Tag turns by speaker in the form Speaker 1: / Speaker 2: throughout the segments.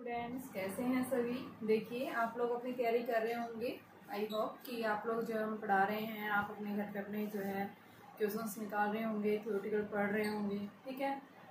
Speaker 1: Students, कैसे हैं सभी। देखिए, आप लोग अपनी तैयारी कर रहे होंगे। आई होप कि आप लोग जो हम पढ़ा रहे हैं, आप अपने घर पे अपने जो है क्वेश्चंस निकाल रहे होंगे, थ्योरेटिकल पढ़ रहे होंगे। ठीक है,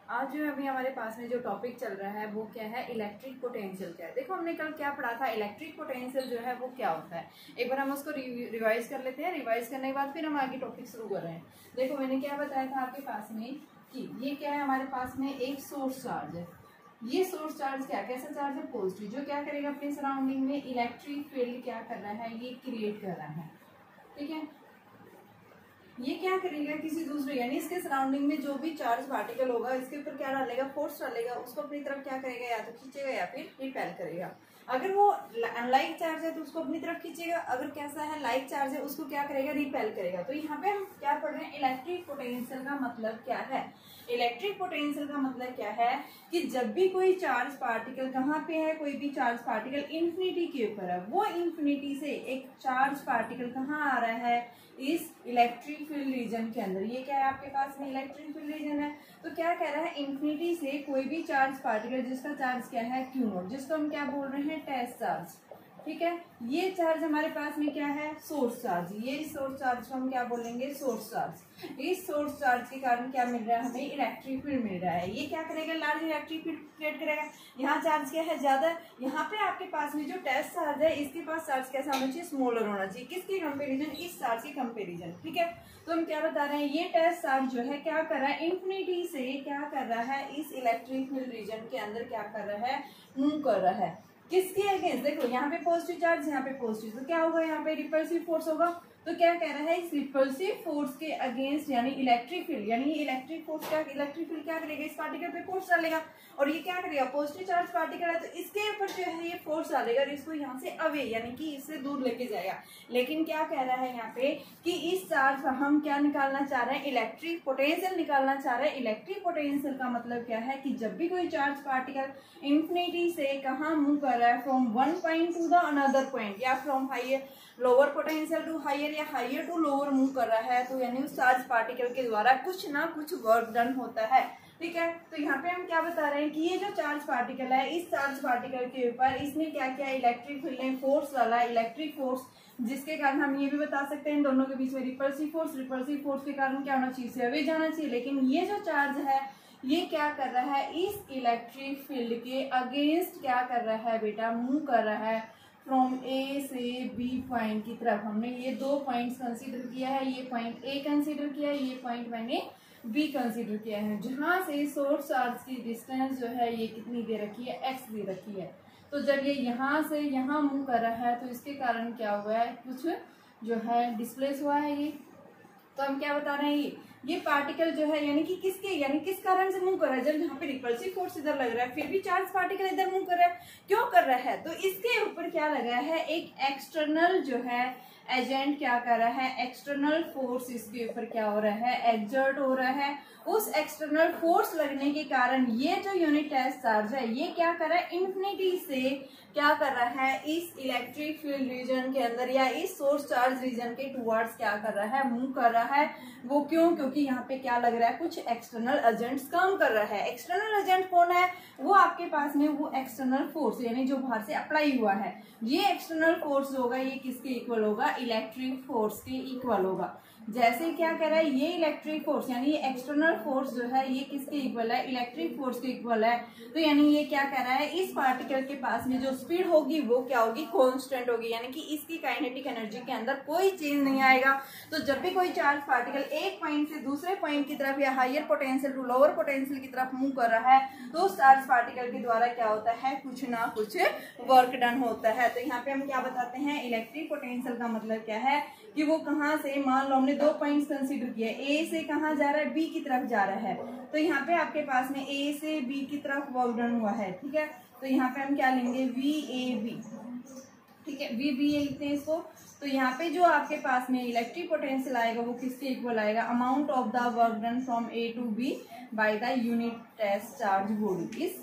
Speaker 1: आज जो है अभी हमारे पास में जो टॉपिक चल रहा है वो क्या है, इलेक्ट्रिक पोटेंशियल क्या है। देखो, हमने कल क्या पढ़ा था, इलेक्ट्रिक पोटेंशियल जो है वो क्या होता है। एक बार हम उसको रिवाइज कर लेते हैं। रिवाइज करने के बाद फिर हम आगे टॉपिक शुरू कर रहे हैं। देखो, मैंने क्या बताया था आपके पास में कि ये क्या है, हमारे पास में एक सोर्स चार्ज है। ये सोर्स चार्ज कैसा चार्ज है, पॉजिटिव, जो क्या करेगा अपने सराउंडिंग में इलेक्ट्रिक फील्ड क्या कर रहा है, ये क्रिएट कर रहा है। ठीक है, ये क्या करेगा, किसी दूसरे यानी इसके सराउंडिंग में जो भी चार्ज पार्टिकल होगा, इसके ऊपर क्या डालेगा, फोर्स डालेगा, उसको अपनी तरफ क्या करेगा, या तो खींचेगा या फिर रिपेल करेगा। अगर वो अनलाइक चार्ज है तो उसको अपनी तरफ खींचेगा, अगर कैसा है लाइक चार्ज है उसको क्या करेगा, रिपेल करेगा। तो यहाँ पे हम क्या पढ़ रहे हैं, इलेक्ट्रिक पोटेंशियल का मतलब क्या है। इलेक्ट्रिक पोटेंशियल का मतलब क्या है कि जब भी कोई चार्ज पार्टिकल कहाँ पे है, कोई भी चार्ज पार्टिकल इंफिनिटी के ऊपर है, वो इंफिनिटी से एक चार्ज पार्टिकल कहाँ आ रहा है, इस इलेक्ट्रिक फील्ड रीजन के अंदर। ये क्या है आपके पास में, इलेक्ट्रिक फील्ड रीजन है। तो क्या कह रहा है, इंफिनिटी से कोई भी चार्ज पार्टिकल जिसका चार्ज क्या है, क्यू नॉट, जिसको हम क्या बोल रहे हैं, टेस्ट चार्ज। ठीक है, ये चार्ज हमारे पास में क्या है, सोर्स चार्ज। ये सोर्स चार्ज को हम क्या बोलेंगे, सोर्स चार्ज। इस सोर्स चार्ज के कारण क्या मिल रहा है, हमें इलेक्ट्रिक फील्ड मिल रहा है। ये क्या करेगा, लार्ज इलेक्ट्रिक फील्ड क्रिएट करेगा। यहाँ चार्ज क्या है, ज्यादा। यहाँ पे आपके पास में जो टेस्ट चार्ज है, इसके पास चार्ज कैसा होना चाहिए, स्मॉलर होना चाहिए। किसके कंपेरिजन, इस चार्ज के कंपेरिजन। ठीक है, तो हम क्या बता रहे हैं, ये टेस्ट चार्ज जो है क्या कर रहा है, इंफिनिटी से क्या कर रहा है, इस इलेक्ट्रिक फील्ड रीजन के अंदर क्या कर रहा है, मूव कर रहा है। किसके अगेंस्ट, देखो यहाँ पे पॉजिटिव चार्ज, यहाँ पे पॉजिटिव, तो क्या होगा, यहाँ पे रिपल्सिव फोर्स होगा। तो क्या कह रहा है, इस रिपल्सिव फोर्स के अगेंस्ट यानी इलेक्ट्रिक फील्ड, यानी इलेक्ट्रिक फोर्स क्या, इलेक्ट्रिक फील्ड क्या करेगा, इस पार्टिकल पे फोर्स डालेगा। और ये क्या करेगा, पॉजिटिव चार्ज पार्टिकल है तो इसके ऊपर जो है ये फोर्स डालेगा और इसको यहाँ से अवे यानी कि इससे दूर लेके जाएगा। लेकिन क्या कह रहा है यहाँ पे कि इस चार्ज पर हम क्या निकालना चाह रहे हैं, इलेक्ट्रिक पोटेंशियल निकालना चाह रहे हैं। इलेक्ट्रिक पोटेंशियल का मतलब क्या है कि जब भी कोई चार्ज पार्टिकल इंफिनिटी से कहाँ मूव कर रहा है, from one point to the another point, या from higher lower potential to higher, या हाइयर टू लोअर मूव कर रहा है, तो यानी उस चार्ज पार्टिकल के द्वारा कुछ ना कुछ वर्क डन होता है। ठीक है, तो यहाँ पे हम क्या बता रहे हैं कि ये जो चार्ज पार्टिकल है, इस चार्ज पार्टिकल के ऊपर इसने क्या किया, इलेक्ट्रिक फील्ड ने फोर्स डाला, इलेक्ट्रिक फोर्स, जिसके कारण हम ये भी बता सकते हैं इन दोनों के बीच में रिपल्सिव फोर्स। रिपल्सिव फोर्स के कारण क्या होना चाहिए, इसे अवे जाना चाहिए। लेकिन ये जो चार्ज है ये क्या कर रहा है, इस इलेक्ट्रिक फील्ड के अगेंस्ट क्या कर रहा है बेटा, मूव कर रहा है फ्रॉम ए से बी पॉइंट की तरफ। हमने ये दो पॉइंट्स कंसीडर किया है, ये पॉइंट ए कंसीडर किया है, ये पॉइंट मैंने बी कंसीडर किया है। जहां से सोर्स चार्ज की डिस्टेंस जो है ये कितनी दे रखी है, एक्स दे रखी है। तो जब ये यहाँ से यहाँ मूव कर रहा है तो इसके कारण क्या हुआ है, कुछ जो है डिस्प्लेस हुआ है ये। तो हम क्या बता रहे हैं, ये पार्टिकल जो है यानी कि किस कारण से मूव कर रहा है, जब यहाँ पे रिपल्सिव फोर्स इधर लग रहा है फिर भी चार्ज पार्टिकल इधर मूव कर रहा है, क्यों कर रहा है, तो इसके ऊपर क्या लगा है, एक एक्सटर्नल जो है एजेंट क्या कर रहा है, एक्सटर्नल फोर्स इसके ऊपर क्या हो रहा है, एक्सर्ट हो रहा है। उस एक्सटर्नल फोर्स लगने के कारण ये जो यूनिट टेस्ट चार्ज है ये क्या कर रहा है, इंफिनिटी से क्या कर रहा है, इस इलेक्ट्रिक फील्ड रीजन के अंदर या इस सोर्स चार्ज रीजन के टुवर्ड्स क्या कर रहा है, मूव कर रहा है। वो क्यों, क्योंकि यहाँ पे क्या लग रहा है, कुछ एक्सटर्नल एजेंट्स काम कर रहा है। एक्सटर्नल एजेंट कौन है, वो आपके पास में वो एक्सटर्नल फोर्स यानी जो बाहर से अप्लाई हुआ है। ये एक्सटर्नल फोर्स होगा, ये किसके इक्वल होगा, इलेक्ट्रिक फोर्स के इक्वल होगा। जैसे क्या कह रहा है, ये इलेक्ट्रिक फोर्स यानी ये एक्सटर्नल फोर्स जो है ये किसके इक्वल है, इलेक्ट्रिक फोर्स के इक्वल है। तो यानी ये क्या कह रहा है, इस पार्टिकल के पास में जो स्पीड होगी वो क्या होगी, कांस्टेंट होगी, यानी कि इसकी काइनेटिक एनर्जी के अंदर कोई चेंज नहीं आएगा। तो जब भी कोई चार्ज पार्टिकल एक पॉइंट से दूसरे पॉइंट की तरफ या higher potential to lower potential की तरफ मूव कर रहा है तो उस चार्ज पार्टिकल के द्वारा क्या होता है, कुछ ना कुछ वर्क डन होता है। तो यहाँ पे हम क्या बताते हैं, इलेक्ट्रिक पोटेंशियल का मतलब क्या है कि वो कहाँ से, मान लो हमने दो पॉइंट्स कंसीडर किए, ए से कहाँ जा रहा है, बी की तरफ जा रहा है। तो यहाँ पे आपके पास में ए से बी की तरफ वर्क डन हुआ है। ठीक है, तो यहाँ पे हम क्या लेंगे, वी ए बी। ठीक है, वी बी लिखते हैं इसको। तो यहाँ पे जो आपके पास में इलेक्ट्रिक पोटेंशियल आएगा वो किसके इक्वल आएगा, amount of the work done from A to B by the unit test charge body. इस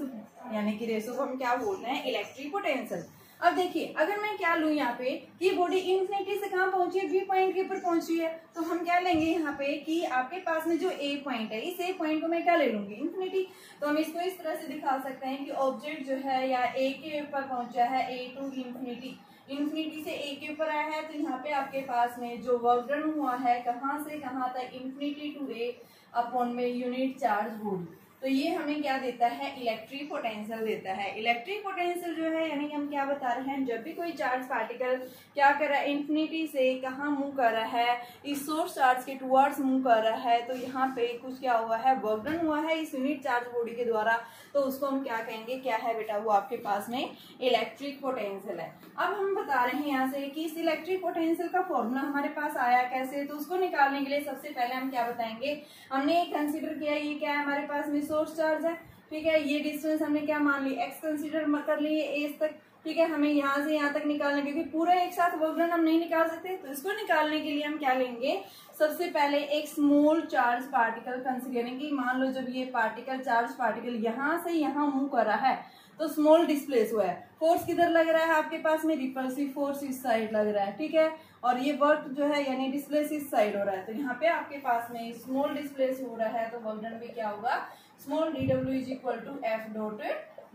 Speaker 1: यानी कि रेशो को हम क्या बोल रहे हैं, इलेक्ट्रिक पोटेंशियल। अब देखिए अगर मैं क्या लूँ यहाँ पे कि बॉडी इन्फिनिटी से कहाँ पहुंची है, बी पॉइंट के ऊपर पहुंची है, तो हम क्या लेंगे यहाँ पे कि आपके पास में जो ए पॉइंट है, इस ए पॉइंट को मैं क्या ले लूंगी, इन्फिनिटी। तो हम इसको इस तरह से दिखा सकते हैं कि ऑब्जेक्ट जो है या ए के ऊपर पहुंचा है, ए टू इन्फिनिटी, इन्फिनिटी से ए के ऊपर आया है, तो यहाँ पे आपके पास में जो वर्क डन हुआ है कहाँ से कहाँ तक, इन्फिनिटी टू ए अपॉन में यूनिट चार्ज बॉडी। तो ये हमें क्या देता है, इलेक्ट्रिक पोटेंशियल देता है। इलेक्ट्रिक पोटेंशियल जो है यानी कि हम क्या बता रहे हैं, जब भी कोई चार्ज पार्टिकल क्या कर रहा है, इन्फिनिटी से कहाँ मूव कर रहा है, इस सोर्स चार्ज के टुवर्ड्स मूव कर रहा है, तो यहाँ पे कुछ क्या हुआ है, वर्क डन हुआ है इस यूनिट चार्ज बॉडी के द्वारा, तो उसको हम क्या कहेंगे, क्या है बेटा, वो आपके पास में इलेक्ट्रिक पोटेंशियल है। अब हम बता रहे हैं यहाँ से कि इस इलेक्ट्रिक पोटेंशियल का फॉर्मूला हमारे पास आया कैसे, तो उसको निकालने के लिए सबसे पहले हम क्या बताएंगे, हमने कंसिडर किया ये क्या है हमारे पास में सोर्स चार्ज है, ठीक है, ये डिस्टेंस हमने क्या मान ली, एक्स कंसिडर कर लिए एज तक, ठीक है, हमें यहाँ से यहाँ तक निकालना, क्योंकि पूरा एक साथ वर्क डन हम नहीं निकाल सकते, तो इसको निकालने के लिए हम क्या लेंगे, सबसे पहले एक स्मॉल चार्ज पार्टिकल कंसिडर करेंगे। मान लो जब ये पार्टिकल चार्ज पार्टिकल यहाँ से यहाँ मूव कर रहा है तो स्मॉल डिस्प्लेस हुआ है, फोर्स किधर लग रहा है आपके पास में, रिपल्सिव फोर्स इस साइड लग रहा है, ठीक है, और ये वर्क जो है यानी डिस्प्लेस इस साइड हो रहा है, तो यहाँ पे आपके पास में स्मॉल डिस्प्लेस हो रहा है, तो वर्क डन भी क्या होगा, small dw is equal to F dot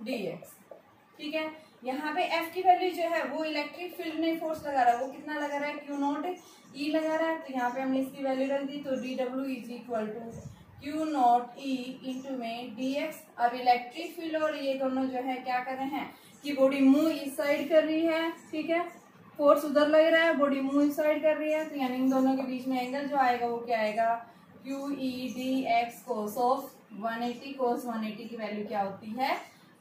Speaker 1: dx, ठीक है। यहाँ पे एफ की वैल्यू जो है वो इलेक्ट्रिक फील्ड ने फोर्स लगा रहा है, वो कितना लगा रहा है, क्यू नॉट ई लगा रहा है, तो यहाँ पे हमने इसकी वैल्यू रख दी, तो dw is equal to Q naught E into में dx। अब इलेक्ट्रिक फील्ड और ये दोनों जो है क्या कर रहे हैं कि बॉडी मूव इस साइड कर रही है, ठीक है, फोर्स उधर लग रहा है, बॉडी मूव इस साइड कर रही है, तो यानी इन दोनों के बीच में एंगल जो आएगा वो क्या आएगा, Q E D x cos of 180, कोस 180 की वैल्यू क्या होती है,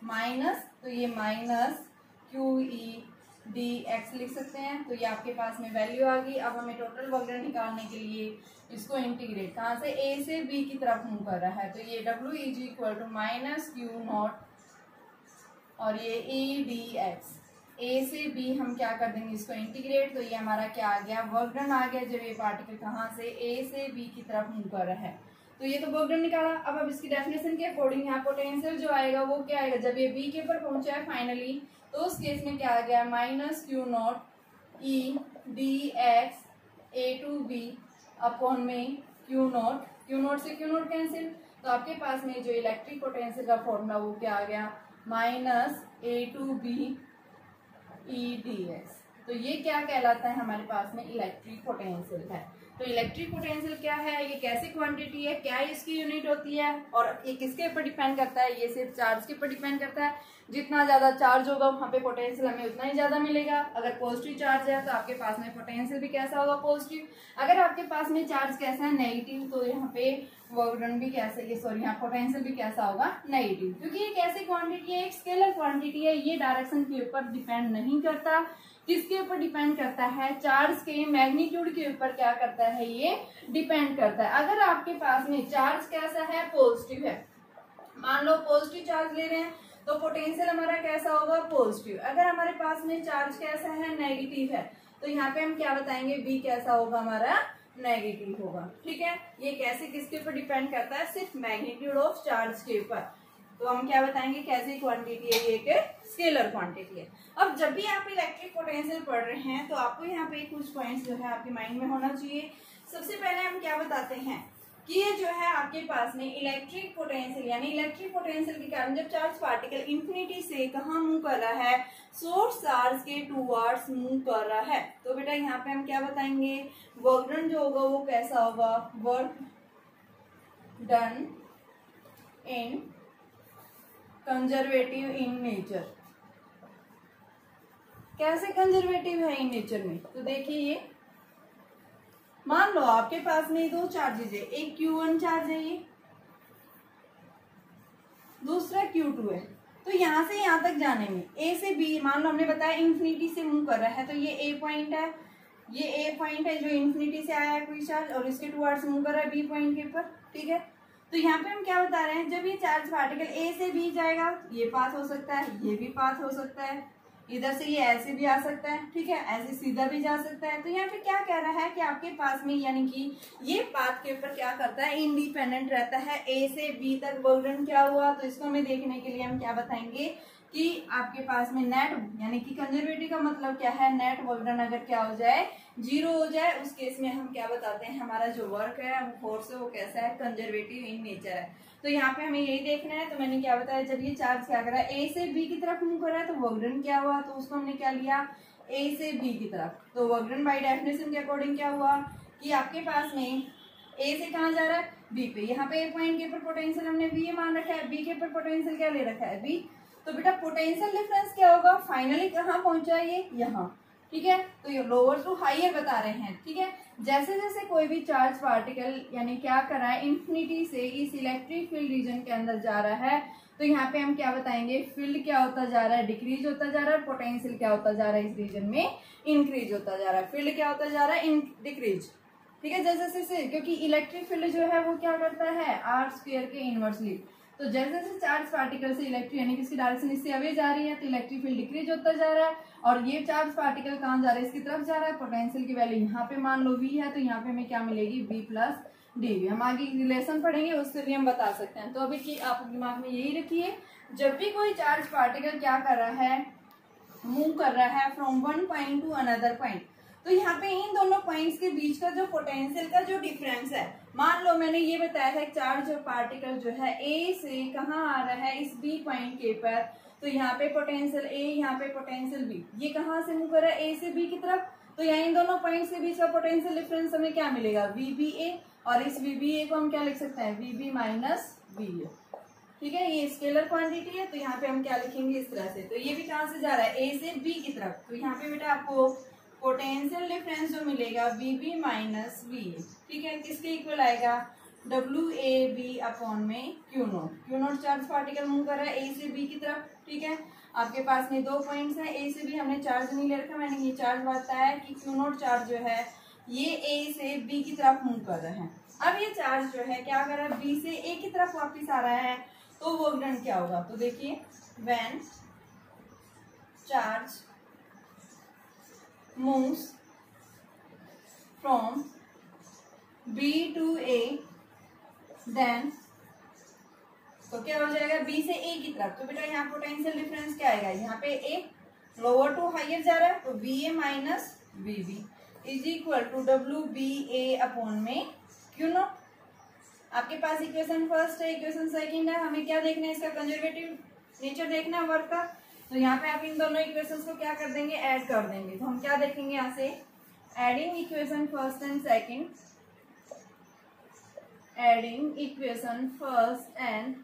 Speaker 1: माइनस, तो ये minus Q E D x लिख सकते हैं, तो ये आपके पास में वैल्यू आ गई। अब हमें टोटल वर्क डन निकालने के लिए इसको इंटीग्रेट कहाँ से, ए से बी की तरफ मूव कर रहा है, तो ये W is equal to minus Q naught और ये ई डी एक्स, ए से बी हम क्या कर देंगे इसको इंटीग्रेट, तो ये हमारा क्या आ गया, वर्क डन आ गया, जब ये पार्टिकल कहाँ से ए से बी की तरफ मूव कर रहा है, तो ये तो वर्क डन निकाला। अब इसकी डेफिनेशन के अकॉर्डिंग यहाँ पोटेंशियल जो आएगा वो क्या आएगा, जब ये बी के ऊपर पहुंचा है फाइनली, तो उस केस में क्या आ गया, minus Q naught E D X A to B upon में क्यू नॉट से क्यू नॉट कैंसिल, तो आपके पास में जो इलेक्ट्रिक पोटेंशियल का फॉर्मूला वो क्या आ गया, minus A to B E D X. तो ये क्या कहलाता है, हमारे पास में इलेक्ट्रिक पोटेंशियल है। तो इलेक्ट्रिक पोटेंशियल क्या है, ये कैसी क्वांटिटी है, क्या इसकी यूनिट होती है, और ये किसके ऊपर डिपेंड करता है, ये सिर्फ चार्ज के ऊपर डिपेंड करता है। जितना ज्यादा चार्ज होगा वहाँ पे पोटेंशियल हमें उतना ही ज्यादा मिलेगा। अगर पॉजिटिव चार्ज है तो आपके पास में पोटेंशियल भी कैसा होगा, पॉजिटिव। अगर आपके पास में चार्ज कैसा है, नेगेटिव, तो यहाँ पे वर्क डन भी कैसा, ये सॉरी यहाँ पोटेंशियल भी कैसा होगा, नेगेटिव, क्योंकि ये कैसी क्वांटिटी है, एक स्केलर क्वांटिटी है, ये डायरेक्शन के ऊपर डिपेंड नहीं करता। किसके ऊपर डिपेंड करता है, चार्ज के मैग्नीट्यूड के ऊपर क्या करता है, ये डिपेंड करता है। अगर आपके पास में चार्ज कैसा है, पॉजिटिव है, मान लो पॉजिटिव चार्ज ले रहे हैं तो पोटेंशियल हमारा कैसा होगा, पॉजिटिव। अगर हमारे पास में चार्ज कैसा है, नेगेटिव है, तो यहाँ पे हम क्या बताएंगे, बी कैसा होगा, हमारा नेगेटिव होगा, ठीक है। ये कैसे किसके ऊपर डिपेंड करता है, सिर्फ मैग्नीट्यूड ऑफ चार्ज के ऊपर। तो हम क्या बताएंगे, कैसी क्वांटिटी है, ये एक स्केलर क्वांटिटी है। अब जब भी आप इलेक्ट्रिक पोटेंशियल पढ़ रहे हैं तो आपको यहाँ पे कुछ पॉइंट्स जो है आपके माइंड में होना चाहिए। सबसे पहले हम क्या बताते हैं कि ये जो है आपके पास में इलेक्ट्रिक पोटेंशियल, यानी इलेक्ट्रिक पोटेंशियल के कारण जब चार्ज पार्टिकल इंफिनिटी से कहाँ मूव कर रहा है, सोर्स चार्ज के टुवर्ड्स मूव कर रहा है, तो बेटा यहाँ पे हम क्या बताएंगे, वर्क डन जो होगा वो कैसा होगा, work done in conservative in nature. कैसे कंजर्वेटिव है इन नेचर में, तो देखिए ये मान लो आपके पास में दो चार्जेज है, एक Q1 चार्ज है ये, दूसरा Q2 है। तो यहाँ से यहाँ तक जाने में A से B, मान लो हमने बताया इंफिनिटी से मूव कर रहा है, तो ये A पॉइंट है, ये A पॉइंट है जो इंफिनिटी से आया है कोई चार्ज, और इसके टुवर्ड्स मूव कर रहा है B पॉइंट के ऊपर, ठीक है। तो यहाँ पे हम क्या बता रहे हैं, जब ये चार्ज पार्टिकल A से B जाएगा, ये पाथ हो सकता है, ये भी पाथ हो सकता है, इधर से ये ऐसे भी आ सकता है, ठीक है, ऐसे सीधा भी जा सकता है। तो यहाँ पे क्या कह रहा है कि आपके पास में यानी कि ये पाथ के ऊपर क्या करता है, इंडिपेंडेंट रहता है। A से B तक वर्क डन क्या हुआ, तो इसको हमें देखने के लिए हम क्या बताएंगे कि आपके पास में नेट यानी कि कंजर्वेटिव का मतलब क्या है, नेट वर्क डन अगर क्या हो जाए, 0 हो जाए, उस केस में हम क्या बताते हैं, हमारा जो वर्क है वो फोर्स है वो कैसा है, कंजर्वेटिव इन नेचर है। तो यहाँ पे हमें यही देखना है। तो मैंने क्या बताया, जब ये चार्ज क्या कर रहा है, ए से बी की तरफ मूव कर रहा है, तो वर्क डन क्या हुआ, तो उसको हमने क्या लिया, ए से बी की तरफ। तो वर्क डन बाय डेफिनेशन के अकॉर्डिंग क्या हुआ कि आपके पास में ए से कहाँ जा रहा है, बी पे। यहाँ पे ए पॉइंट के ऊपर पोटेंशियल हमने वी मान रखा है, बी के ऊपर पोटेंशियल क्या ले रखा है, बी। तो बेटा पोटेंशियल डिफरेंस क्या होगा, फाइनली कहाँ पहुंचा ये, यहाँ, ठीक है। तो ये लोअर टू हायर बता रहे हैं, ठीक है। जैसे जैसे कोई भी चार्ज पार्टिकल यानी क्या कर रहा है, इंफिनिटी से इस इलेक्ट्रिक फील्ड रीजन के अंदर जा रहा है, तो यहाँ पे हम क्या बताएंगे, फील्ड क्या होता जा रहा है, डिक्रीज होता जा रहा है, पोटेंशियल क्या होता जा रहा है, इस रीजन में इंक्रीज होता जा रहा है। फील्ड क्या होता जा रहा है, डिक्रीज, ठीक है। जैसे जैसे क्योंकि इलेक्ट्रिक फील्ड जो है वो क्या करता है, आर स्क्वायर के इनवर्सली। तो जैसे जैसे चार्ज पार्टिकल से इलेक्ट्रिक यानी कि इसकी डायरेक्शन इससे अवे जा रही है, तो इलेक्ट्रिक फील्ड डिक्रीज होता जा रहा है। और ये चार्ज पार्टिकल कहाँ जा रहा है, इसकी तरफ जा रहा है। पोटेंशियल की वैल्यू यहाँ पे मान लो v है, तो यहाँ पे हमें क्या मिलेगी, v प्लस डी। हम आगे रिलेशन पढ़ेंगे, उससे भी हम बता सकते हैं। तो अभी की आप दिमाग में यही रखिए, जब भी कोई चार्ज पार्टिकल क्या कर रहा है, मूव कर रहा है from one point to another point, तो यहाँ पे इन दोनों पॉइंट्स के बीच का जो पोटेंशियल का जो डिफरेंस है, मान लो मैंने ये बताया था चार्ज पार्टिकल जो है ए से कहाँ आ रहा है, इस बी पॉइंट के पर। तो यहाँ पे पोटेंशियल ए, यहाँ पे पोटेंशियल बी, ये कहाँ से मूव कर रहा है, ए से बी की तरफ। तो यहाँ इन दोनों पॉइंट्स के बीच का पोटेंशियल डिफरेंस हमें क्या मिलेगा, वी बी ए। और इस वी बी ए को हम क्या लिख सकते हैं, V B minus V A, ठीक है। ये स्केलर क्वांटिटी है, तो यहाँ पे हम क्या लिखेंगे, इस तरह से। तो ये भी कहाँ से जा रहा है, ए से बी की तरफ। तो यहाँ पे बेटा आपको पोटेंशियल डिफरेंस जो मिलेगा V B minus V A, ठीक है, किसके इक्वल आएगा, डब्ल्यू ए बी अपॉन में Q naught. Q naught charge particle move कर रहा है ए से बी की तरफ, ठीक है। आपके पास में दो पॉइंट्स हैं, ए से बी, हमने चार्ज नहीं ले रखा, मैंने ये चार्ज बताया कि क्यू नोट चार्ज जो है ये ए से बी की तरफ मूव कर रहे हैं। अब ये चार्ज जो है क्या कर रहा है, बी से ए की तरफ वापिस आ रहा है, तो वर्क डन क्या होगा। तो देखिए, when charge moves from B to A, then तो क्या हो जाएगा, B से A की तरफ। तो बेटा यहाँ पोटेंशियल डिफरेंस क्या आएगा, यहाँ पे A लोअर टू हायर जा रहा है, तो VA minus VB is equal to WBA upon में क्यू नॉट। आपके पास इक्वेशन फर्स्ट है, इक्वेशन सेकंड है, हमें क्या देखना है, इसका कंजर्वेटिव नेचर देखना है वर्क का। तो यहाँ पे आप इन दोनों इक्वेशंस को क्या कर देंगे, ऐड कर देंगे। तो हम क्या देखेंगे यहाँ से, adding equation first and second, adding equation first and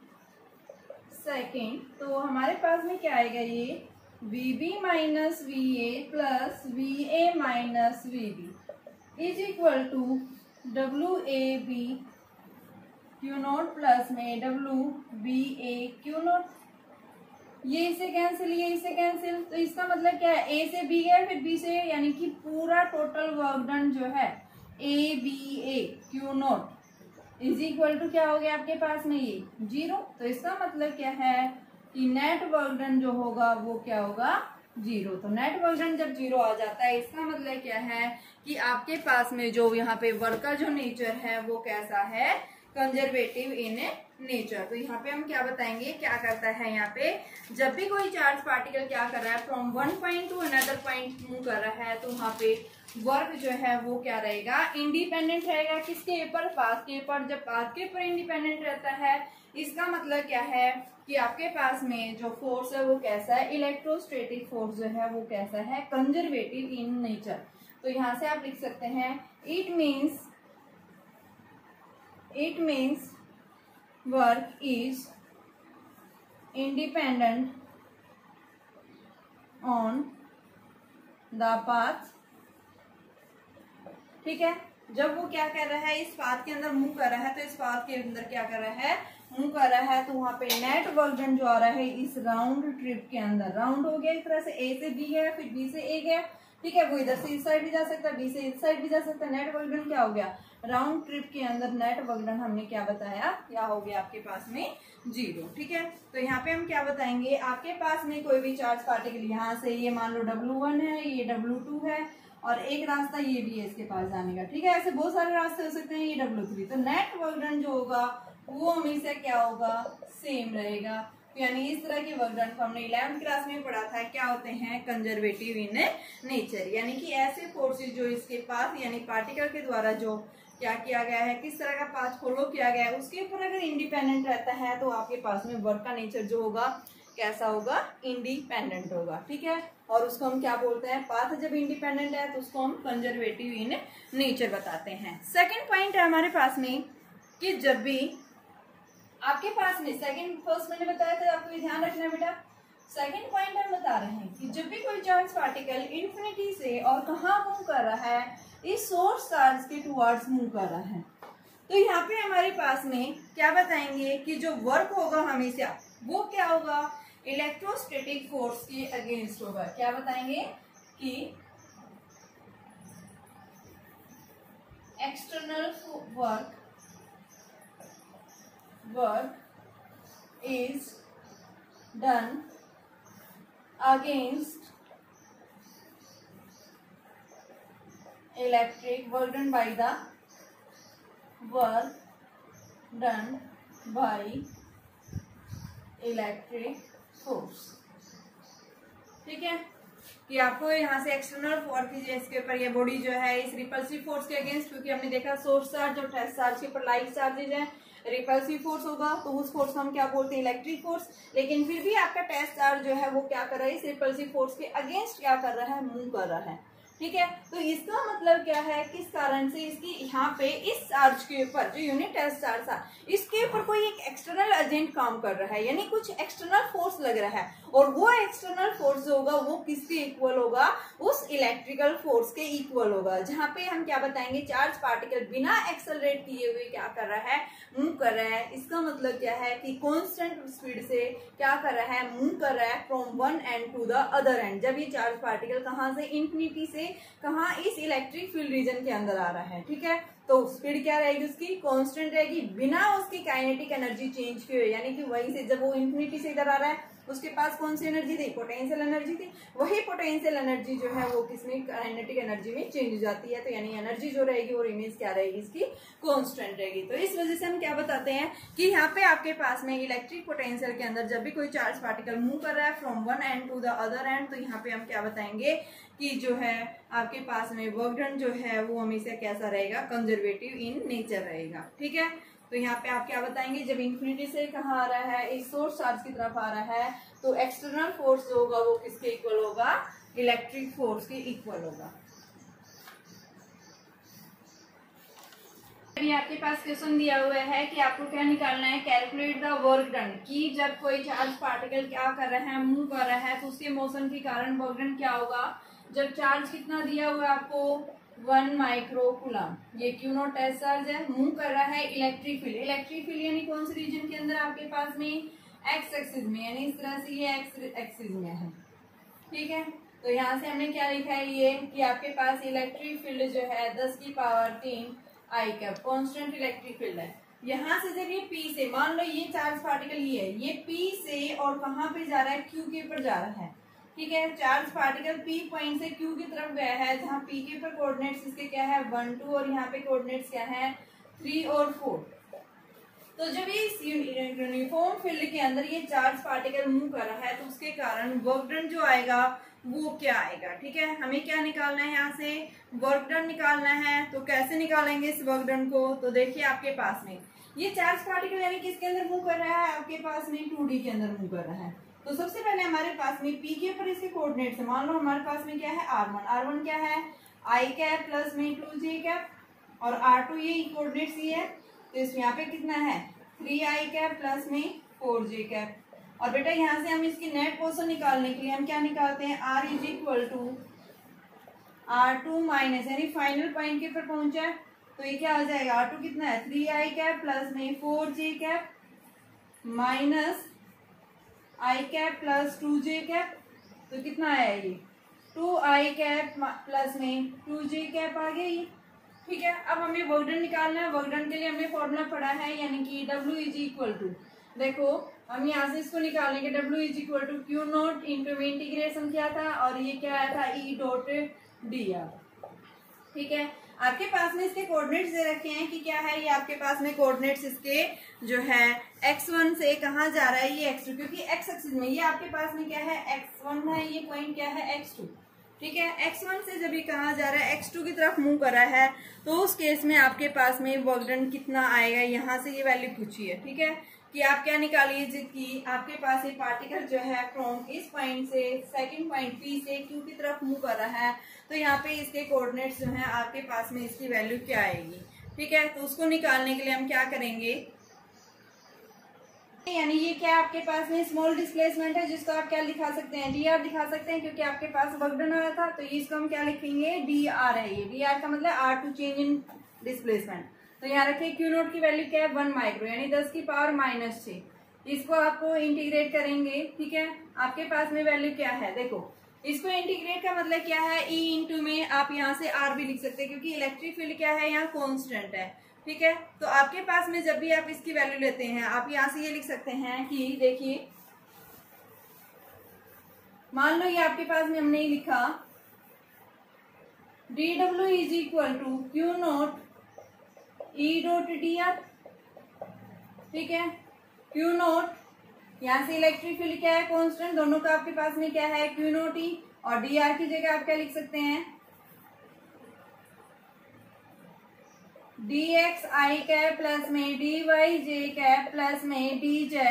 Speaker 1: second, तो हमारे पास में क्या आएगा, ये V B minus V A plus V A minus V B is equal to W A B Q naught plus में W B A Q naught. ये इससे कैंसिल, ये इससे कैंसिल, तो इसका मतलब क्या है, ए से बी गया, फिर बी से, यानी कि पूरा टोटल वर्क डन जो है A B A Q naught is equal to क्या हो गया आपके पास में, ये 0। तो इसका मतलब क्या है कि नेट वर्क डन जो होगा वो क्या होगा, 0। तो नेट वर्क डन जब 0 आ जाता है, इसका मतलब क्या है कि आपके पास में जो यहाँ पे वर्क का जो नेचर है वो कैसा है, कंजर्वेटिव इन नेचर। तो यहाँ पे हम क्या बताएंगे, क्या करता है यहाँ पे, जब भी कोई चार्ज पार्टिकल क्या कर रहा है, from one point to another point move कर रहा है, तो वहाँ पे वर्क जो है वो क्या रहेगा, इंडिपेंडेंट रहेगा। किसके ऊपर, पाथ के ऊपर। जब पाथ के ऊपर इंडिपेंडेंट रहता है, इसका मतलब क्या है कि आपके पास में जो फोर्स है वो कैसा है, इलेक्ट्रोस्टैटिक फोर्स जो है वो कैसा है, कंजर्वेटिव इन नेचर। तो यहाँ से आप लिख सकते हैं, it means work is independent on the path, ठीक है। जब वो क्या कर रहा है, इस पाथ के अंदर मूव कर रहा है, तो इस पाथ के अंदर क्या कर रहा है, मूव कर रहा है, तो वहां पे नेट वर्क डन जो आ रहा है इस राउंड ट्रिप के अंदर, राउंड हो गया इस तरह से, ए से बी गया, फिर बी से ए गया, ठीक है। वो इधर से इस साइड भी जा सकता है, बी से इस साइड भी जा सकता है। नेट वर्क डन क्या हो गया, राउंड ट्रिप के अंदर नेट वर्क डन हमने क्या बताया, क्या हो गया आपके पास में, 0, ठीक है। तो यहाँ पे हम क्या बताएंगे, आपके पास में कोई भी चार्ज पार्टिकल यहाँ से, ये मान लो W1 है, ये W2 है, और एक रास्ता ये भी है इसके पास जाने का, ठीक है। ऐसे बहुत सारे रास्ते हो सकते हैं, ये W3। तो नेट वर्क डन जो होगा वो हमेशा क्या होगा, सेम रहेगा। यानी इस तरह के वर्क डन को हमने 11th क्लास में पढ़ा था, क्या होते हैं, कंजर्वेटिव इन नेचर, यानी कि ऐसे फोर्सेज जो इसके पास यानी पार्टिकल के द्वारा जो क्या किया गया है, किस तरह का पाथ फॉलो किया गया है, उसके ऊपर अगर इंडिपेंडेंट रहता है तो आपके पास में वर्क का नेचर जो होगा कैसा होगा, इंडिपेंडेंट होगा। ठीक है, और उसको हम क्या बोलते हैं, पाथ जब इंडिपेंडेंट है तो उसको हम कंजर्वेटिव इन नेचर बताते हैं। सेकेंड पॉइंट है हमारे पास में कि जब भी आपके पास में फर्स्ट मैंने बताया था, आपको ये ध्यान रखना है बेटा। सेकंड पॉइंट हम बता रहे हैं कि जब भी कोई चार्ज पार्टिकल इंफिनिटी से और कहाँ मूव कर रहा है, इस सोर्स चार्ज के टुवर्ड्स मूव कर रहा है, तो यहाँ पे हमारे पास में क्या बताएंगे कि जो वर्क होगा हमेशा वो क्या होगा, इलेक्ट्रोस्टैटिक फोर्स के अगेंस्ट होगा। क्या बताएंगे कि external work is done against electric work done by the electric force। ठीक है, कि आपको यहाँ से एक्सटर्नल फोर्स इसके ऊपर ये बॉडी जो है इस रिपल्सिव फोर्स के अगेंस्ट, क्योंकि हमने देखा सोर्स चार्ज और टेस्ट चार्ज के ऊपर लाइक चार्जेज है, रिपल्सिव फोर्स होगा तो उस फोर्स को हम क्या बोलते हैं, इलेक्ट्रिक फोर्स। लेकिन फिर भी आपका टेस्ट चार्ज जो है वो क्या कर रहा है, इस रिपल्सिव फोर्स के अगेंस्ट क्या कर रहा है, मूव कर रहा है। ठीक है, तो इसका मतलब क्या है, किस कारण से इसकी यहाँ पे इस चार्ज के ऊपर जो यूनिट टेस्ट चार्ज था इसके ऊपर कोई एक एक्सटर्नल एजेंट काम कर रहा है, यानी कुछ एक्सटर्नल फोर्स लग रहा है, और वो एक्सटर्नल फोर्स जो होगा वो किसके इक्वल होगा, उस इलेक्ट्रिकल फोर्स के इक्वल होगा। जहाँ पे हम क्या बताएंगे, चार्ज पार्टिकल बिना एक्सेलरेट किए हुए क्या कर रहा है, मूव कर रहा है। इसका मतलब क्या है कि कांस्टेंट स्पीड से क्या कर रहा है, मूव कर रहा है from one end to the other end. जब ये चार्ज पार्टिकल कहाँ से, इंफिनिटी से कहाँ, इस इलेक्ट्रिक फील्ड रीजन के अंदर आ रहा है। ठीक है, तो स्पीड क्या रहेगी उसकी, कांस्टेंट रहेगी, बिना उसकी काइनेटिक एनर्जी चेंज किए, यानी कि वहीं से जब वो इंफिनिटी से इधर आ रहा है उसके पास कौन सी एनर्जी थी, पोटेंशियल एनर्जी थी, वही पोटेंशियल एनर्जी जो है वो किसमें, काइनेटिक एनर्जी में चेंज हो जाती है। तो यानी एनर्जी जो रहेगी वो इमेज क्या रहेगी, इसकी कांस्टेंट रहेगी। तो इस वजह से हम क्या बताते हैं कि यहाँ पे आपके पास में इलेक्ट्रिक पोटेंशियल के अंदर जब भी कोई चार्ज पार्टिकल मूव कर रहा है from one end to the other end, तो यहाँ पे हम क्या बताएंगे कि जो है आपके पास में वर्क डन जो है वो हमेशा कैसा रहेगा, कंजर्वेटिव इन नेचर रहेगा। ठीक है, तो यहाँ पे आप क्या बताएंगे, जब इंफिनिटी से कहाँ आ रहा है, एक सोर्स चार्ज की तरफ आ रहा है, तो एक्सटर्नल फोर्स जो होगा वो किसके इक्वल होगा, इलेक्ट्रिक फोर्स के इक्वल होगा। अभी आपके पास क्वेश्चन दिया हुआ है कि आपको क्या निकालना है, कैलकुलेट द वर्क डन, कि जब कोई चार्ज पार्टिकल क्या कर रहा है, मूव कर रहा है, तो उसके मोशन के कारण वर्क डन क्या होगा। जब चार्ज कितना दिया हुआ है आपको, 1 माइक्रो कूलम, ये क्यू नॉट टेस्ट चार्ज है, मूव कर रहा है इलेक्ट्रिक फील्ड। इलेक्ट्रिक फील्ड यानी कौन से रीजन के अंदर आपके पास में, एक्स एक्सिस में, यानी इस तरह से ये एक्स एक्सिस में है। ठीक है, तो यहाँ से हमने क्या लिखा है ये कि आपके पास इलेक्ट्रिक फील्ड जो है 10 की पावर 3 आई कैप कांस्टेंट इलेक्ट्रिक फील्ड है। यहाँ से जब ये पी से, मान लो ये चार्ज पार्टिकल ये है, ये पी से और कहाँ पे जा रहा है, क्यू के ऊपर जा रहा है। ठीक है, चार्ज पार्टिकल पी पॉइंट से क्यू की तरफ गया है, जहाँ पी के ऊपर कोऑर्डिनेट्स इसके क्या है 1 2 और यहाँ पे कोऑर्डिनेट्स क्या है 3 और 4। तो जब इस यूनिफॉर्म फील्ड के अंदर ये चार्ज पार्टिकल मूव कर रहा है तो उसके कारण वर्क डन जो आएगा वो क्या आएगा। ठीक है, हमें क्या निकालना है, यहाँ से वर्क डन निकालना है। तो कैसे निकालेंगे इस वर्क डन को, तो देखिए आपके पास में ये चार्ज पार्टिकल यानी किसके अंदर मूव कर रहा है, आपके पास में 2D के अंदर मूव कर रहा है। तो सबसे पहले हमारे पास में पी के ऊपर इसके कोऑर्डिनेट्स है, मान लो हमारे पास में क्या है r1 क्या है आई कैप प्लस में 2j कैप, और r2 ये कोऑर्डिनेट्स ये है, तो इस यहाँ पे कितना है 3i कैप प्लस में 4j कैप। और बेटा यहाँ से हम इसकी नेट पोजीशन निकालने के लिए हम क्या निकालते हैं, r is equal to r2 minus, यानी फाइनल पॉइंट के ऊपर पहुंचा है तो ये क्या हो जाएगा, r2 कितना है 3i कैप प्लस में 4j कैप माइनस आई कैप प्लस 2j कैप, तो कितना आया ये 2i कैप प्लस में 2j कैप आ गया ये। ठीक है, अब हमें वर्क डन निकालना है। वर्क डन के लिए हमने फॉर्मूला पढ़ा है, यानी कि W इज इक्वल टू, देखो हम यहाँ से इसको निकालेंगे, W is equal to Q naught into में इंटीग्रेशन किया था और ये क्या आया था E डॉट डी आर। ठीक है, आपके पास में इसके कोऑर्डिनेट्स दे रखे हैं कि क्या है, ये आपके पास में कोऑर्डिनेट्स इसके जो है x1 से कहाँ जा रहा है, ये x2, क्योंकि x एक्सिस में ये आपके पास में क्या है x1 है, ये पॉइंट क्या है x2, ठीक है। x1 से जब ये कहाँ जा रहा है x2 की तरफ मूव कर रहा है, तो उस केस में आपके पास में वर्क डन कितना आएगा, यहाँ से ये वैल्यू पूछी है, ठीक है, कि आप क्या निकालिए कि आपके पास ये पार्टिकल जो है फ्रॉम इस पॉइंट से सेकंड पॉइंट P से Q की तरफ मूव कर रहा है, तो यहाँ पे इसके कोऑर्डिनेट्स जो है आपके पास में इसकी वैल्यू क्या आएगी, ठीक है। तो उसको निकालने के लिए हम क्या करेंगे, यानी ये क्या आपके पास में स्मॉल डिस्प्लेसमेंट है, जिसको आप क्या दिखा सकते हैं, dr दिखा सकते हैं, क्योंकि आपके पास वर्क डन आया था, तो इसको हम क्या लिखेंगे, dr है। ये dr का मतलब r to change in displacement. तो यहाँ रखिए Q नोट की वैल्यू क्या है 1 माइक्रो, यानी 10 की पावर -6। इसको आपको इंटीग्रेट करेंगे, ठीक है। आपके पास में वैल्यू क्या है, देखो इसको इंटीग्रेट का मतलब क्या है, E इंटू में आप यहाँ से R भी लिख सकते हैं, क्योंकि इलेक्ट्रिक फील्ड क्या है यहाँ कॉन्स्टेंट है, ठीक है। तो आपके पास में जब भी आप इसकी वैल्यू लेते हैं, आप यहाँ से ये लिख सकते हैं कि देखिए मान लो ये आपके पास में हमने ये लिखा dw is equal to Q naught E dot dr, ठीक है। Q नोट यहाँ से इलेक्ट्रिक फील्ड क्या है कांस्टेंट, दोनों का आपके पास में क्या है Q नोट E, और dr की जगह आप क्या लिख सकते हैं dx I कैप प्लस में dy j कैप प्लस में dz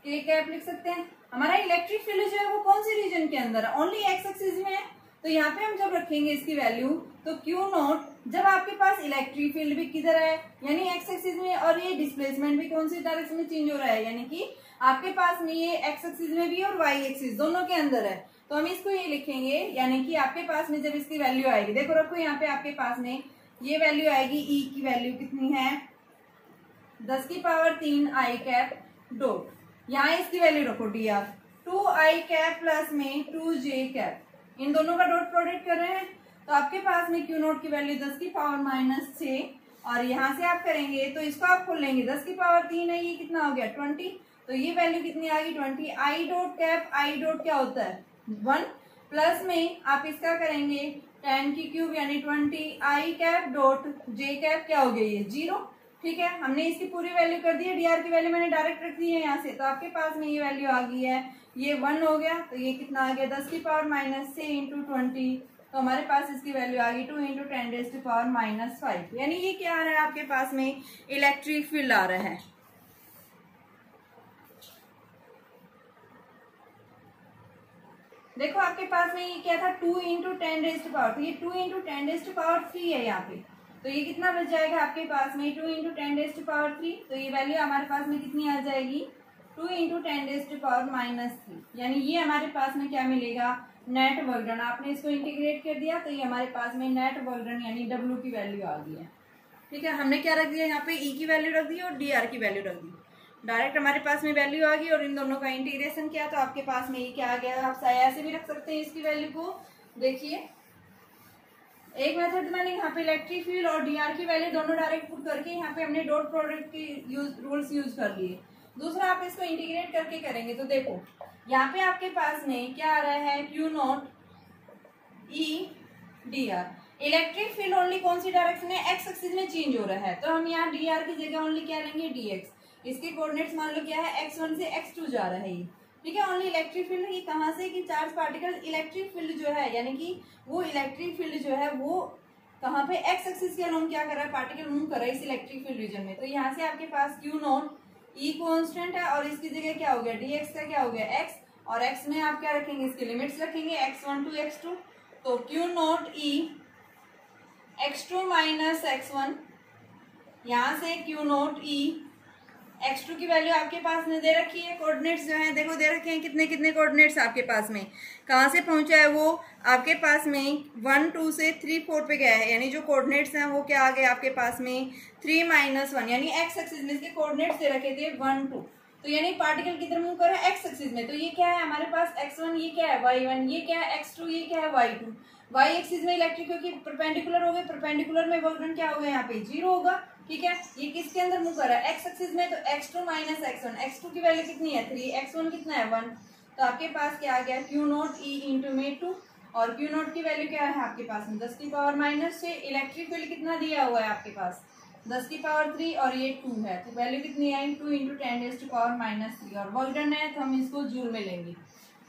Speaker 1: k कैप लिख सकते हैं। हमारा इलेक्ट्रिक फील्ड जो है वो कौन सी रीजन के अंदर है, ओनली एक्स एक्सिस में है। तो यहाँ पे हम जब रखेंगे इसकी वैल्यू, तो Q नोट जब आपके पास इलेक्ट्रिक फील्ड भी किधर है, यानी एक्स एक्सिस में, और ये डिस्प्लेसमेंट भी कौन सी डायरेक्शन में चेंज हो रहा है, यानी कि आपके पास में ये एक्स एक्सिस में भी और वाई एक्सिस दोनों के अंदर है। तो हम इसको ये लिखेंगे, यानी कि आपके पास में जब इसकी वैल्यू आएगी, देखो रखो यहाँ पे आपके पास में ये वैल्यू आएगी, ई की वैल्यू कितनी है 10 की पावर 3 आई कैप डॉट, यहाँ इसकी वैल्यू रखो dr 2 आई कैप प्लस में 2 जे कैप, इन दोनों का डॉट प्रोडक्ट कर रहे हैं। तो आपके पास में Q नोट की वैल्यू 10 की पावर -6, और यहाँ से आप करेंगे तो इसको आप खोल लेंगे, 10 की पावर 3 है, ये कितना हो गया 20, तो ये वैल्यू कितनी आ गई 20। I dot cap, I dot क्या होता है 1, प्लस में आप इसका करेंगे 10 की क्यूब यानी 20 आई कैप डॉट जे कैप क्या हो गया ये 0, ठीक है। हमने इसकी पूरी वैल्यू कर दी है, dr की वैल्यू मैंने डायरेक्ट रख दी है यहाँ से, तो आपके पास में ये वैल्यू आ गई है, ये 1 हो गया, तो ये कितना आ गया 10 की पावर -6 इंटू 20, तो हमारे पास इसकी वैल्यू आ गई 2 इंटू 10 रेज़ टू पावर -5, यानी ये क्या आ रहा है आपके पास में इलेक्ट्रिक फील्ड आ रहा है। देखो आपके पास में ये क्या था 2 इंटू 10 रेज़ टू पावर, तो ये 2 इंटू 10 रेज़ टू पावर 3 है यहाँ पे, तो ये कितना बच जाएगा आपके पास में 2 इंटू 10 रेज़ टू पावर 3, तो ये वैल्यू हमारे पास में कितनी आ जाएगी 2 इंटू 10 रेज़ टू पावर -3, यानी ये हमारे पास में क्या मिलेगा नेट वर्क डन। आपने इसको इंटीग्रेट कर दिया तो ये हमारे पास में नेट वर्क डन यानी W की वैल्यू आ गई है, ठीक है। हमने क्या रख दिया यहाँ पे E की वैल्यू रख दी और dr की वैल्यू रख दी, डायरेक्ट हमारे पास में वैल्यू आ गई, और इन दोनों का इंटीग्रेशन किया तो आपके पास में ये क्या आ गया, आप ऐसे भी रख सकते हैं इसकी वैल्यू को। देखिए एक मेथड मैंने यहाँ पे इलेक्ट्रिक फील्ड और dr की वैल्यू दोनों डायरेक्ट पुट करके यहाँ पे हमने डॉट प्रोडक्ट की रूल्स यूज कर लिए। दूसरा आप इसको इंटीग्रेट करके करेंगे तो देखो यहाँ पे आपके पास में क्या आ रहा है Q naught E dr, electric field only कौन सी डायरेक्शन है एक्स एक्सिस में चेंज हो रहा है, तो हम यहाँ dr की जगह ओनली क्या लेंगे dx, इसके कोऑर्डिनेट्स मान लो क्या है x1 से x2 जा रहा है ये, ठीक है। ओनली इलेक्ट्रिक फील्ड ये कहाँ से कि चार्ज पार्टिकल इलेक्ट्रिक फील्ड जो है, यानी कि वो इलेक्ट्रिक फील्ड जो है वो कहाँ पे एक्स एक्सिस के अलोंग क्या कर रहा है पार्टिकल मूव कर रहा है इस इलेक्ट्रिक फील्ड रीजन में। तो यहाँ से आपके पास Q नोट E कांस्टेंट है और इसकी जगह क्या हो गया dx का क्या हो गया x, और x में आप क्या रखेंगे इसके लिमिट्स रखेंगे x1 टू x2, तो Q naught E x2 minus x1, यहाँ से Q नोट E x2 की वैल्यू आपके पास में दे रखी है, कोऑर्डिनेट्स जो हैं देखो दे रखे हैं, कितने कितने कोऑर्डिनेट्स आपके पास में कहाँ से पहुंचा है, वो आपके पास में 1 2 से 3 4 पे गया है, यानी जो कोऑर्डिनेट्स हैं वो क्या आ गए आपके पास में 3 -1, यानी एक्स एक्सिस में इसके कोऑर्डिनेट्स दे रखे थे 1 2, तो यानी पार्टिकल किधर मूव कर रहा है एक्स एक्सिस में, तो ये क्या है हमारे पास x1, ये क्या है y1, ये क्या है x2, ये क्या है y2। वाई एक्सिस में इलेक्ट्रिक क्योंकि परपेंडिकुलर हो गए, परपेंडिकुलर में वर्क डन क्या होगा यहाँ पे 0 होगा, ठीक है। ये किसके अंदर मूव कर रहा है एक्स एक्सिस में, तो x2 माइनस x1, x2 की वैल्यू कितनी है 3, x1 कितना है 1, तो आपके पास क्या आ गया Q नोट E इंटू में 2, और क्यू नोट की वैल्यू क्या है आपके पास में 10⁻⁻�6। इलेक्ट्रिक फील्ड कितना दिया हुआ है आपके पास 10⁻³ और ये 2 है, तो वैल्यू कितनी आई 2 × 10⁻³ और वर्क डन है तो हम इसको जूल में लेंगे।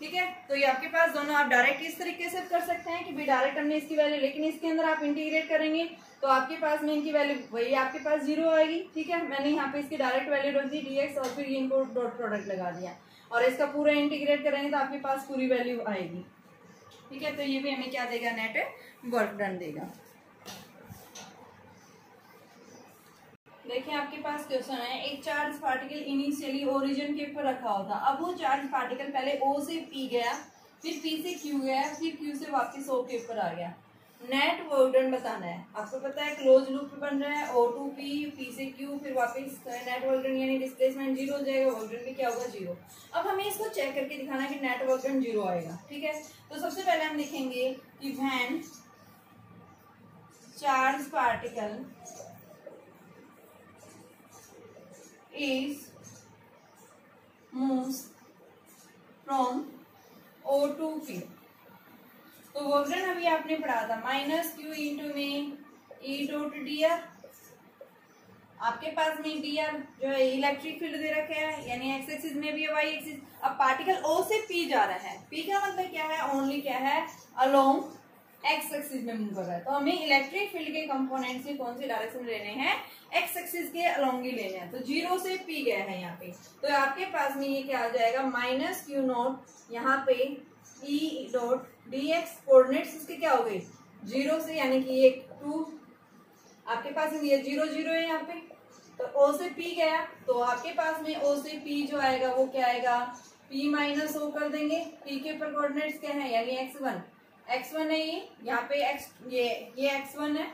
Speaker 1: ठीक है, तो ये आपके पास दोनों आप डायरेक्ट इस तरीके से कर सकते हैं कि भी डायरेक्ट हमने इसकी वैल्यू, लेकिन इसके अंदर आप इंटीग्रेट करेंगे तो आपके पास में इनकी वैल्यू वही आपके पास 0 आएगी। ठीक है, मैंने यहाँ पे इसकी डायरेक्ट वैल्यू रख दी dx और फिर इनको डॉट प्रोडक्ट लगा दिया और इसका पूरा इंटीग्रेट करेंगे तो आपके पास पूरी वैल्यू आएगी। ठीक है, तो ये भी हमें क्या देगा नेट वर्क डन देगा। देखिए आपके पास क्वेश्चन है, एक चार्ज पार्टिकल इनिशियली ओरिजिन के ऊपर रखा होता, अब वो चार्ज पार्टिकल पहले O से P गया, फिर P से Q गया, फिर Q से वापस O के ऊपर आ गया। नेट वर्क डन बताना है। आपको पता है क्लोज लूप बन रहा है O to P, P से Q, फिर वापस नेट वर्क डन यानी डिस्प्लेसमेंट 0 हो जाएगा, वर्क डन भी क्या होगा 0। अब हमें इसको चेक करके दिखाना है कि नेट वर्क डन 0 आएगा। ठीक है, तो सबसे पहले हम लिखेंगे कि when charge particle is moves from O to P, तो वर्क डन अभी आपने पढ़ा था -q इंटू में E डॉट dr। आपके पास में dr जो है इलेक्ट्रिक फील्ड दे रखे हैं, यानी एक्स एक्सिस में भी है, वाई एक्सिस। अब पार्टिकल O से P जा रहा है, P का मतलब क्या है, ओनली क्या है, अलोंग एक्स एक्सिस में मूव कर रहा है, तो हमें इलेक्ट्रिक फील्ड के कंपोनेंट से कौन से डायरेक्शन लेने हैं, एक्स एक्सिस के अलोंग ही लेने हैं। तो 0 से P गया है यहाँ पे, तो आपके पास में ये क्या आ जाएगा -q0 यहाँ पे E डॉट dx, कोऑर्डिनेट्स इसके क्या हो गए 0 से, यानी कि ये 2 आपके पास में ये 0 0 है यहाँ पे, तो O से P गया, तो आपके पास में O से P जो आएगा वो क्या आएगा, P माइनस O कर देंगे। P के ऊपर कोऑर्डिनेट्स क्या है, यानी x1 है, ये यहाँ पे x ये x1 है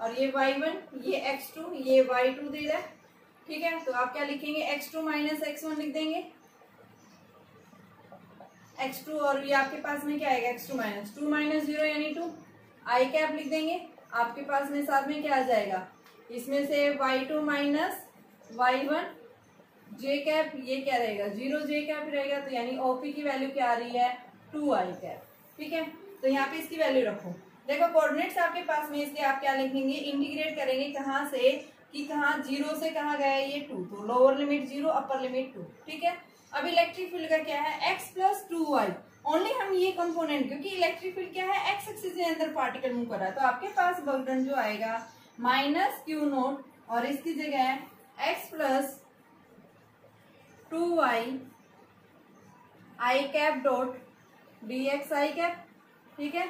Speaker 1: और ये y1, ये x2, ये y2 दे रहा है। ठीक है, तो आप क्या लिखेंगे, x2 माइनस x1 लिख देंगे, x2 और ये आपके पास में क्या आएगा, x2 माइनस 2 माइनस 0 यानी 2, आई कैप लिख देंगे। आपके पास में साथ में क्या आ जाएगा, इसमें से y2 माइनस y1 जे कैप, ये क्या रहेगा 0 जे कैप रहेगा, तो यानी OP की वैल्यू क्या आ रही है 2 आई कैप। ठीक है, तो यहाँ पे इसकी वैल्यू रखो। देखो कोऑर्डिनेट्स आपके पास में, इसके आप क्या लिखेंगे, इंटीग्रेट करेंगे कहाँ से कि कहाँ 0 से कहाँ गया है ये 2, तो लोअर लिमिट 0 अपर लिमिट 2। ठीक है, अब इलेक्ट्रिक फील्ड का क्या है x + 2y, ओनली हम ये कंपोनेंट, क्योंकि इलेक्ट्रिक फील्ड क्या है एक्स एक्सिस के अंदर पार्टिकल मूव कर रहा है, तो आपके पास वर्क डन जो आएगा -q0 और इसकी जगह है x + 2y i cap dot dx I cap. ठीक है,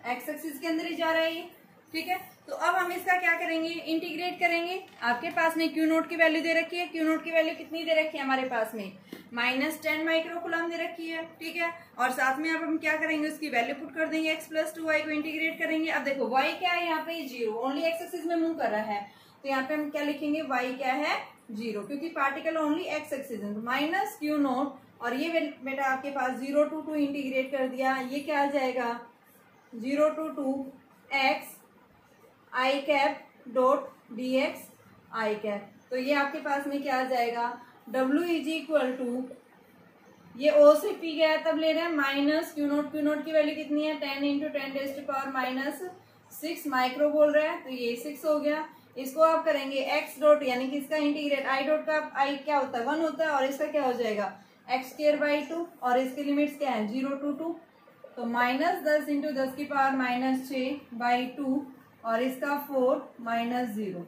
Speaker 1: एक्स एक्सिस के अंदर ही जा रहा है ये। ठीक है, तो अब हम इसका क्या करेंगे, इंटीग्रेट करेंगे। आपके पास में Q0 की वैल्यू दे रखी है, Q0 की वैल्यू कितनी दे रखी है हमारे पास में -10 माइक्रोकूलम दे रखी है। ठीक है, और साथ में अब हम क्या करेंगे, उसकी वैल्यू पुट कर देंगे, x + 2y को इंटीग्रेट करेंगे। अब देखो y क्या है यहाँ पे 0, ओनली एक्स एक्सिस में मूव कर रहा है, तो यहाँ पे हम क्या लिखेंगे, y क्या है 0, क्योंकि पार्टिकल ओनली एक्स एक्सिस है, तो -Q0 और ये बेटा आपके पास 0 to 2 इंटीग्रेट कर दिया, ये क्या आ जाएगा 0 to 2 x I cap dot dx I cap. तो ये आपके पास में क्या आ जाएगा, W = ये O से P गया तब ले रहे हैं -Q0 की वैल्यू कितनी है 10 × 10⁻⁶ माइक्रो बोल रहा है, तो ये 6 हो गया। इसको आप करेंगे x डॉट, यानी कि इसका इंटीग्रेट i डॉट का i क्या होता है 1 होता है, और इसका क्या हो जाएगा x² / 2 और इसके लिमिट्स क्या है 0 to 2, तो -10 × 10⁻⁻⁶/2 और इसका 4 -0।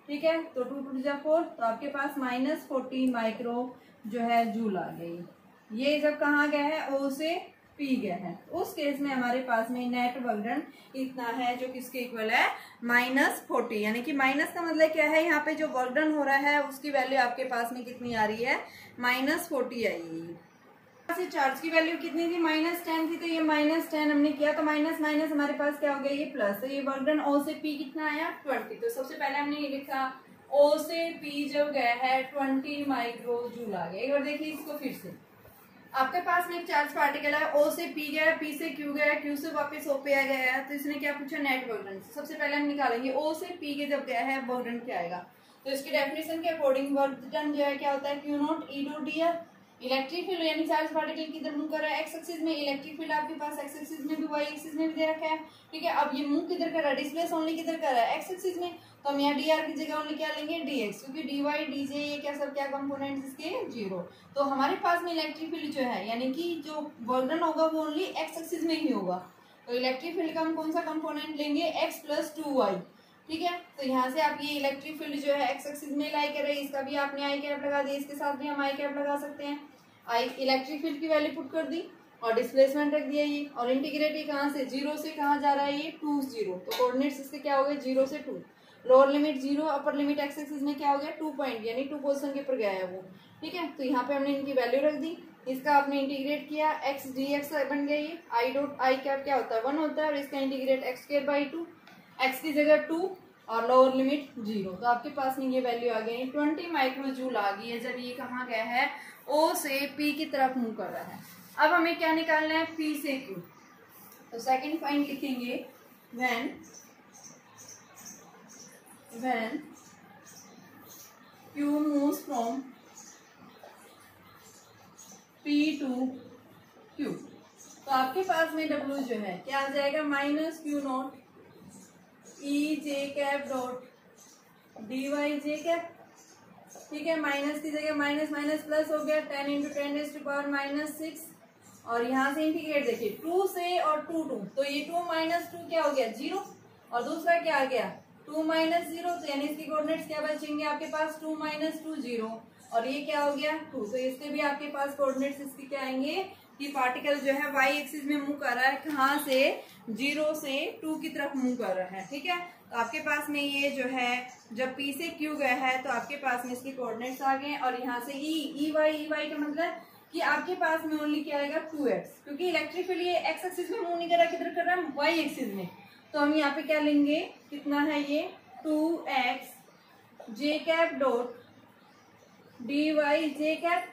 Speaker 1: ठीक है, तो 2 2 जा 4, तो आपके पास -14 माइक्रो जो है जूल आ गई। ये जब कहाँ गया है O से P गया है, उस केस में हमारे पास में नेट वर्क डन इतना है, जो किसके इक्वल है -40, यानी कि माइनस का मतलब क्या है, यहाँ पे जो वर्क डन हो रहा है उसकी वैल्यू आपके पास में कितनी आ रही है -40 आई। से चार्ज की वैल्यू कितनी थी -10 थी, तो ये -10 हमने किया, तो माइनस माइनस हमारे पास क्या हो गया ये प्लस, तो ये वर्क डन O से P कितना आया 20। तो सबसे पहले हमने ये लिखा O से P जब गया है 20 माइक्रो जूल आ गया। एक बार देखिए इसको फिर से, आपके पास में एक चार्ज पार्टिकल है, O से P गया, P से Q गया, Q से वापस O पे आ गया है, तो इसने क्या पूछा नेट वर्क डन। सबसे पहले हम निकालेंगे O से P के जब गया है वर्क डन क्या आएगा, तो इसकी डेफिनेशन के अकॉर्डिंग वर्क डन जो है क्या होता है Q0 E dot dr electric field यानी चार्ज पार्टिकल किधर मूव कर रहा है, एक्स एक्सिस में। इलेक्ट्रिक फील्ड आपके पास एक्स एक्सिस में भी, वाई एक्सिस में भी दे रखा है, ठीक है। अब ये मूव किधर कर रहा है, डिस्प्लेस ओनली किधर कर रहा है, एक्स एक्सिस में। तो हम यहाँ डी आर की जगह ओनली क्या लेंगे, डी एक्स, क्योंकि डी वाई डी जे ये क्या सब क्या कंपोनेंट इसके, जीरो। तो हमारे पास में इलेक्ट्रिक फील्ड जो है यानी कि जो वर्क डन होगा वो ओनली एक्स एक्सिस में ही होगा। तो इलेक्ट्रिक फील्ड का हम कौन सा कंपोनेंट लेंगे, एक्स प्लस 2y, ठीक है। तो यहाँ से आप ये इलेक्ट्रिक फील्ड जो है एक्स एक्सिस में लाई कर रहे हैं, इसका भी आपने आई कैप लगा दिया, इसके साथ भी हम आई कैप लगा सकते हैं। आई इलेक्ट्रिक फील्ड की वैल्यू पुट कर दी और डिस्प्लेसमेंट रख दिया ये, और इंटीग्रेट ये कहाँ से, जीरो से कहाँ जा रहा है ये, 2 0। तो कोऑर्डिनेट्स इसके क्या हो गए, 0 से 2। Lower limit 0, upper limit x axis में क्या हो गया, 2 पॉइंट यानी 2 पोजिशन के ऊपर गया है वो, ठीक है। तो यहाँ पे हमने इनकी वैल्यू रख दी, इसका आपने इंटीग्रेट किया, एक्स डी एक्स बन गया ये, आई डॉट आई कैप क्या होता है 1 होता है, और इसका integrate x square by 2, x की जगह 2 और लोअर लिमिट 0। तो आपके पास में ये वैल्यू आ गई 20 माइक्रो जूल आ गई है, जब ये कहाँ गया है, O से P की तरफ मूव कर रहा है। अब हमें क्या निकालना है, P से Q। तो सेकंड पॉइंट लिखेंगे, when Q moves from P to Q। तो आपके पास में W जो है क्या आ जाएगा, minus Q naught E J cap dot D Y जे कैप, ठीक है। माइनस की जगह माइनस माइनस प्लस हो गया, 10 इंटू 10⁻⁻�6, और यहाँ से इंटीग्रेट देखिए 2 से और 2 2, तो ये 2 माइनस 2 क्या हो गया, 0, और दूसरा क्या आ गया 2 माइनस 0, तो यानी इसकी कोऑर्डिनेट्स क्या बचेंगे आपके पास, 2 माइनस 2 0, और ये क्या हो गया 2। तो इसके भी आपके पास कोऑर्डिनेट्स इसके क्या आएंगे कि पार्टिकल जो है वाई एक्सिस में मूव कर रहा है, कहाँ से, 0 से 2 की तरफ मूव कर रहा है, ठीक है। तो आपके पास में ये जो है जब P से Q गया है तो आपके पास में इसके कोऑर्डिनेट्स आ गए, और यहाँ से ई वाई का मतलब कि आपके पास में ओनली क्या आएगा 2x, क्योंकि इलेक्ट्रिक फील्ड ये एक्स एक्सिस में मूव नहीं कर रहा, किधर कर रहा है, वाई एक्सिस में। तो हम यहाँ पे क्या लेंगे, कितना है ये 2x j cap dot D Y जे कैप,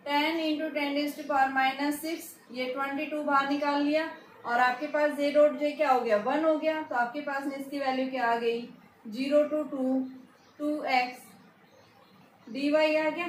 Speaker 1: 10 इंटू 10⁻⁻�6, ये 22 बाहर निकाल लिया, और आपके पास जे डॉट जे क्या हो गया, 1 हो गया। तो आपके पास में इसकी वैल्यू क्या आ गई, 0 to 2 2x dy आ गया,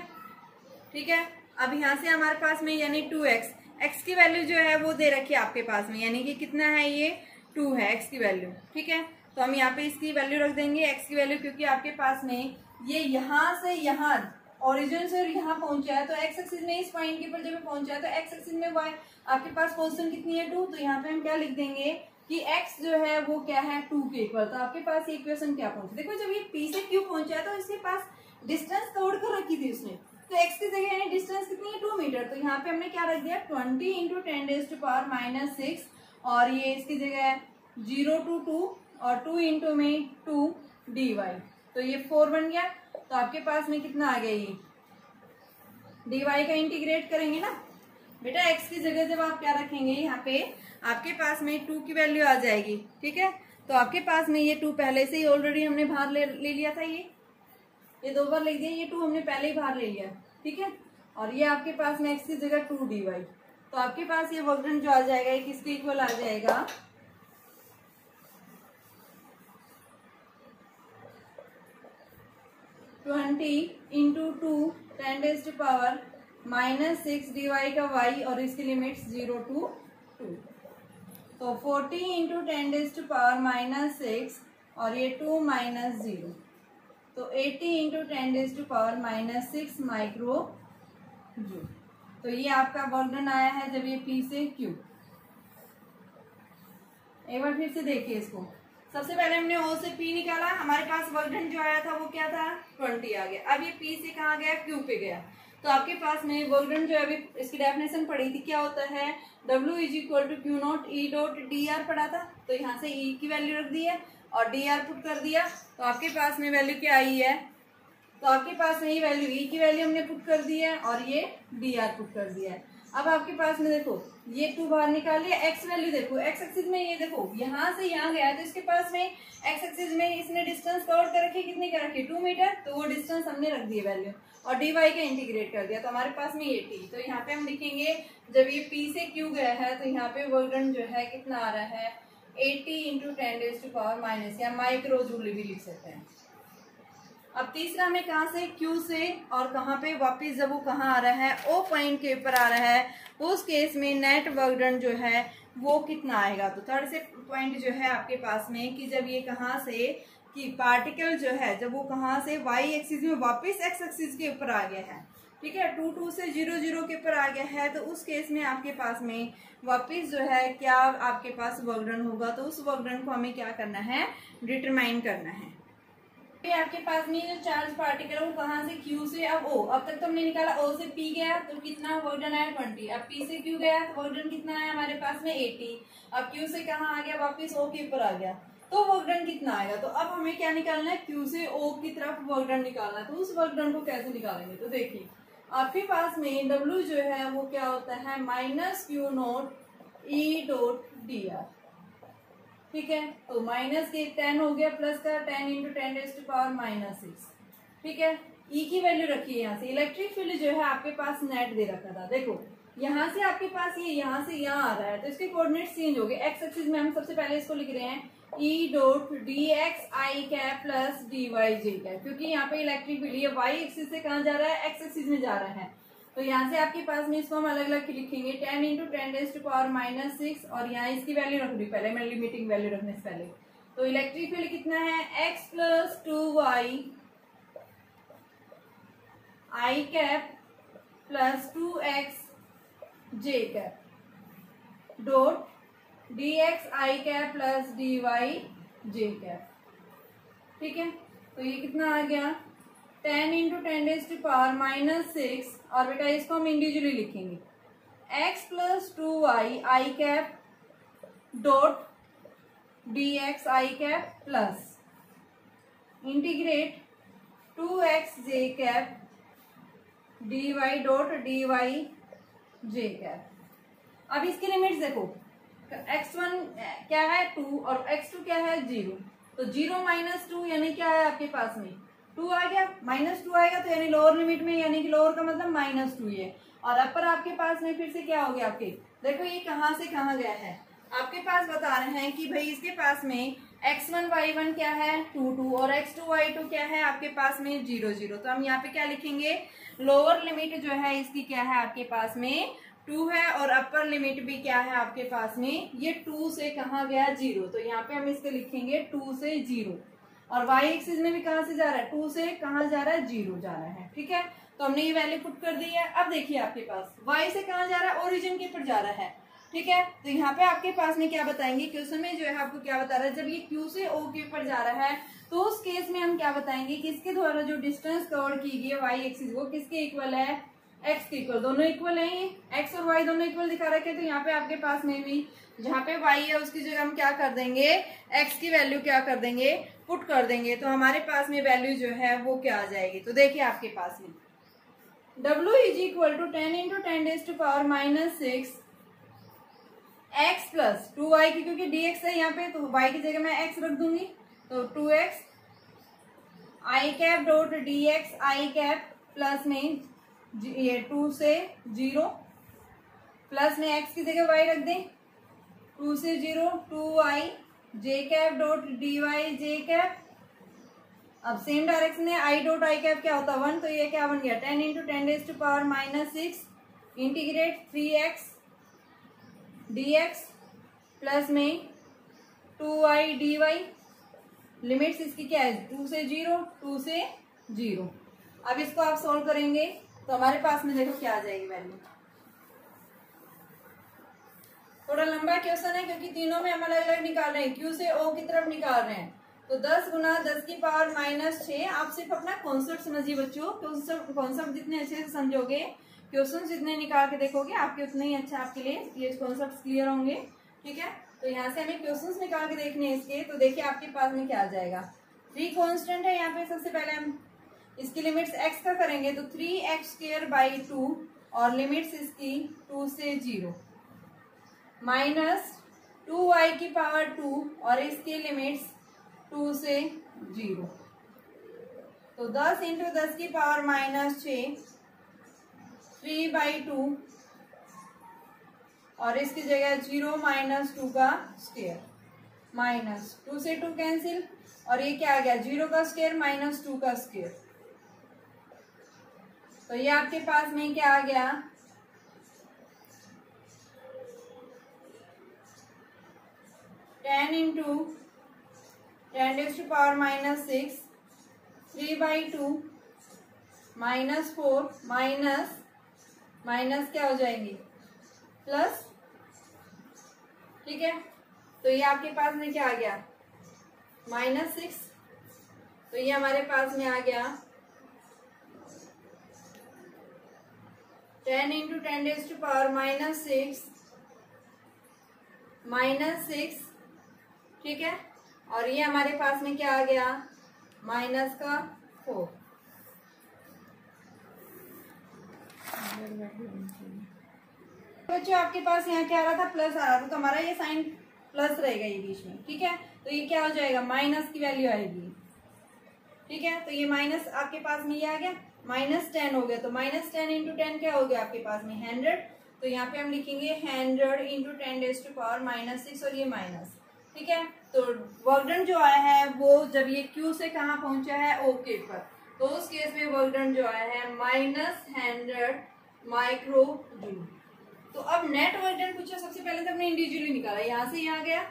Speaker 1: ठीक है। अब यहाँ से हमारे पास में यानी 2x, x की वैल्यू जो है वो दे रखी है आपके पास में, यानी कि कितना है ये 2 है x की वैल्यू, ठीक है। तो हम यहाँ पे इसकी वैल्यू रख देंगे x की वैल्यू, क्योंकि आपके पास में ये यहाँ से यहाँ ओरिजिन से यहाँ पहुंचा है, तो एक्स एक्सिस में इस पॉइंट के ऊपर जब पहुंचा है तो एक्स एक्सिस में वाई आपके पास पोजीशन कितनी है 2। तो यहाँ पे हम क्या लिख देंगे कि x जो है वो क्या है 2 के इक्वल। तो आपके पास ये इक्वेशन क्या पहुंची, देखो जब ये P से Q पहुंचा है तो इसके पास डिस्टेंस तोड़ कर रखी थी उसने, तो x की जगह यानी डिस्टेंस कितनी है 2 मीटर। तो यहाँ पे हमने क्या रख दिया 20 इंटू 10⁻⁻�6, और ये इसकी जगह 0 to 2 और 2 इंटू में 2 dy, तो ये 4 बन गया। तो आपके पास में कितना आ गया, ये dy का इंटीग्रेट करेंगे ना बेटा, x की जगह जब आप क्या रखेंगे यहाँ पे आपके पास में 2 की वैल्यू आ जाएगी, ठीक है। तो आपके पास में ये 2 पहले से ही ऑलरेडी हमने बाहर ले लिया था, ये 2 बार लिख दिया, ये 2 हमने पहले ही बाहर ले लिया, ठीक है। और ये आपके पास में x की जगह 2 dy, तो आपके पास ये वर्क डन जो आ जाएगा ये किसके इक्वल आ जाएगा, 20 इंटू 2 10⁻⁻�6 dy का y, और इसकी लिमिट्स 0 to 2, तो 40 इंटू 10⁻⁻6 और ये 2 माइनस 0, तो 80 इंटू 10⁻⁻6 माइक्रो जूल। तो ये आपका वर्क डन आया है जब ये P से Q। एक बार फिर से देखिए इसको, सबसे पहले हमने O से P निकाला, हमारे पास वर्क डन जो आया था वो क्या था 20 आ गया। अब ये P से कहाँ गया, Q पे गया। तो आपके पास में वर्क डन जो है अभी इसकी डेफिनेशन पढ़ी थी, क्या होता है W = Q not E dot dr पढ़ा था। तो यहाँ से E की वैल्यू रख दी है और dr पुट कर दिया, तो आपके पास में वैल्यू क्या आई है, तो आपके पास में ये वैल्यू E की वैल्यू हमने पुट कर दी है और ये dr पुट कर दिया है। अब आपके पास में देखो ये 2 बाहर निकाल लिया, x वैल्यू देखो x एक्सिस में, ये देखो यहाँ से यहाँ गया तो इसके पास में x एक्सिस में इसने डिस्टेंस कवर कर रखी, कितनी कर रखी 2 मीटर, तो वो डिस्टेंस हमने रख दिया वैल्यू और dy का इंटीग्रेट कर दिया, तो हमारे पास में ये t। तो यहाँ पे हम लिखेंगे जब ये P से Q गया है तो यहाँ पे वर्क डन जो है कितना आ रहा है 80 इंटू 10⁻⁻, या माइक्रो जूल भी लिख सकते हैं। अब तीसरा हमें कहाँ से, Q से, और कहाँ पे वापिस जब वो कहाँ आ रहा है, O पॉइंट के ऊपर आ रहा है, उस केस में नेट वर्क डन जो है वो कितना आएगा। तो थर्ड से पॉइंट जो है आपके पास में कि जब ये कहाँ से कि पार्टिकल जो है जब वो कहाँ से y एक्सिस में वापस x एक्सिस के ऊपर आ गया है, ठीक है, 2 2 से 0 0 के ऊपर आ गया है, तो उस केस में आपके पास में वापस जो है क्या आपके पास वर्क डन होगा। तो उस वर्क डन को हमें क्या करना है, डिटरमाइन करना है। आपके पास में जो चार्ज पार्टिकल वो कहाँ से, Q से, अब O, अब तक तो हमने निकाला O से P गया तो कितना वर्क डन आया 20, अब P से Q गया तो वर्क डन कितना आया हमारे पास में 80, अब Q से कहाँ आ गया, वापस O के ऊपर आ गया, तो वर्क डन कितना आएगा। तो अब हमें क्या निकालना है, Q से O की तरफ वर्क डन निकालना है। तो उस वर्क डन को कैसे निकालेंगे, तो देखिए आपके पास में W जो है वो क्या होता है -Q0 E डॉट dr, ठीक है। तो माइनस के 10 हो गया, प्लस का 10 इंटू 10⁻⁻6, ठीक है। ई की वैल्यू रखिए यहाँ से। इलेक्ट्रिक फील्ड जो है आपके पास नेट दे रखा था, देखो यहाँ से आपके पास ये यहाँ से यहाँ आ रहा है, तो इसके कोऑर्डिनेट्स चेंज हो गए। एक्स एक्सिस में हम सबसे पहले इसको लिख रहे हैं E dot d x i cap plus D Y J cap, क्योंकि यहाँ पे इलेक्ट्रिक फील्ड ये वाई एक्सिस से कहाँ जा रहा है, एक्स एक्सिस में जा रहा है। तो यहाँ से आपके पास में इसको हम अलग अलग लिखेंगे 10 इंटू 10⁻⁻6, और यहाँ इसकी वैल्यू रख दी, पहले मैं लिमिटिंग वैल्यू रखने से पहले। तो इलेक्ट्रिक फील्ड कितना है, x plus 2y i cap plus 2x j cap dot d x i cap plus D Y J cap, ठीक है। तो ये कितना आ गया 10 इंटू 10⁻⁻6, और बेटा इसको हम इंडिविजुअली लिखेंगे x plus 2y i cap dot d x i cap plus integrate 2x j cap d y dot D Y J cap. अब इसकी लिमिट्स देखो, x1 क्या है 2 और x2 क्या है 0, तो 0 - 2 यानी क्या है आपके पास में 2 आ गया, -2 आएगा तो यानी लोअर लिमिट में, यानी कि लोअर का मतलब -2 है। और अपर आपके पास में फिर से क्या हो गया आपके, देखो ये कहाँ से कहाँ गया है, आपके पास बता रहे हैं कि भाई इसके पास में x1 y1 क्या है 2 2 और x2 y2 क्या है आपके पास में 0 0। तो हम यहाँ पे क्या लिखेंगे, लोअर लिमिट जो है इसकी क्या है आपके पास में 2 है, और अपर लिमिट भी क्या है आपके पास में, ये 2 से कहाँ गया 0। तो यहाँ पे हम इसके लिखेंगे 2 से 0, और y एक्सिस में भी कहाँ से जा रहा है 2 से कहाँ जा रहा है 0 जा रहा है, ठीक है। तो हमने ये वैल्यू पुट कर दी है। अब देखिए आपके पास y से कहाँ जा रहा है, ओरिजिन के ऊपर जा रहा है, ठीक है। तो यहाँ पे आपके पास में क्या बताएंगे, क्वेश्चन में जो है आपको क्या बता रहा है, जब ये Q से O के ऊपर जा रहा है तो उस केस में हम क्या बताएंगे कि इसके द्वारा जो डिस्टेंस कवर की गई है y एक्सिस वो किसके इक्वल है, x के इक्वल, दोनों इक्वल है, ये x और y दोनों इक्वल दिखा रखे। तो यहाँ पे आपके पास में भी जहाँ पे y है उसकी जगह हम क्या कर देंगे, x की वैल्यू क्या कर देंगे, पुट कर देंगे। तो हमारे पास में वैल्यू जो है वो क्या आ जाएगी, तो देखिए आपके पास में W is equal to 10 into 10⁻⁻6 x plus 2y की, क्योंकि dx है यहाँ पे तो y की जगह मैं x रख दूंगी, तो 2x I cap dot d x i cap plus में ये 2 से 0 प्लस में x की जगह y रख दें 2 से 0 2y जे कैप डॉट डी वाई जे कैप। अब सेम डायरेक्शन में आई डॉट आई कैप क्या होता है 1, तो ये क्या बन गया 10 into 10⁻⁻6 integrate 3x dx plus में 2y dy। लिमिट्स इसकी क्या है 2 से 0 2 से 0। अब इसको आप सोल्व करेंगे तो हमारे पास में देखो क्या आ जाएगी वैल्यू। थोड़ा लंबा क्वेश्चन है क्योंकि तीनों में हम अलग अलग निकाल रहे हैं, Q से O की तरफ निकाल रहे हैं। तो 10 गुना 10⁻⁻6। आप सिर्फ अपना कॉन्सेप्ट समझिए बच्चों, कॉन्सेप्ट जितने अच्छे से समझोगे, क्वेश्चन जितने निकाल के देखोगे आपके उतने ही अच्छा आपके लिए ये कॉन्सेप्ट क्लियर होंगे, ठीक है। तो यहाँ से हमें क्वेश्चंस निकाल के देखने हैं इसके। तो देखिए आपके पास में क्या आ जाएगा, 3 कांस्टेंट है यहाँ पे। सबसे पहले हम इसकी लिमिट्स x का करेंगे तो 3x²/2 और लिमिट्स इसकी 2 से 0 माइनस 2y⁻² और इसकी लिमिट्स 2 से 0। तो 10 इंटू 10⁻⁻6 3/2 और इसकी जगह 0 - 2 का स्क्वायर। माइनस 2 से 2 कैंसिल, और ये क्या आ गया 0 का स्क्वायर माइनस 2 का स्क्वायर। तो ये आपके पास में क्या आ गया 10 इंटू 10⁻⁻6 3/2 माइनस 4 माइनस माइनस क्या हो जाएंगे प्लस, ठीक है। तो ये आपके पास में क्या आ गया -6, तो ये हमारे पास में आ गया 10 इंटू 10⁻⁻6 -6, ठीक है। और ये हमारे पास में क्या आ गया -4। बच्चों आपके पास यहाँ क्या आ रहा था प्लस आ रहा था, तो हमारा ये साइन प्लस रहेगा ये बीच में, ठीक है। तो ये क्या हो जाएगा माइनस की वैल्यू आएगी, ठीक है। तो ये माइनस आपके पास में ये आ गया -10 हो गया, तो -10 इंटू 10 क्या हो गया आपके पास में 100। तो यहाँ पे हम लिखेंगे 100 इंटू 10⁻⁻6 और ये माइनस, ठीक है। तो वर्क डन जो आया है वो जब ये Q से कहाँ पहुंचा है ओके पर, तो उस केस में वर्क डन जो आया है -100 माइक्रो जूल। तो अब नेट वर्क डन पूछा, सबसे पहले तो हमने इंडिविजुअली निकाला, यहाँ से यहाँ गया,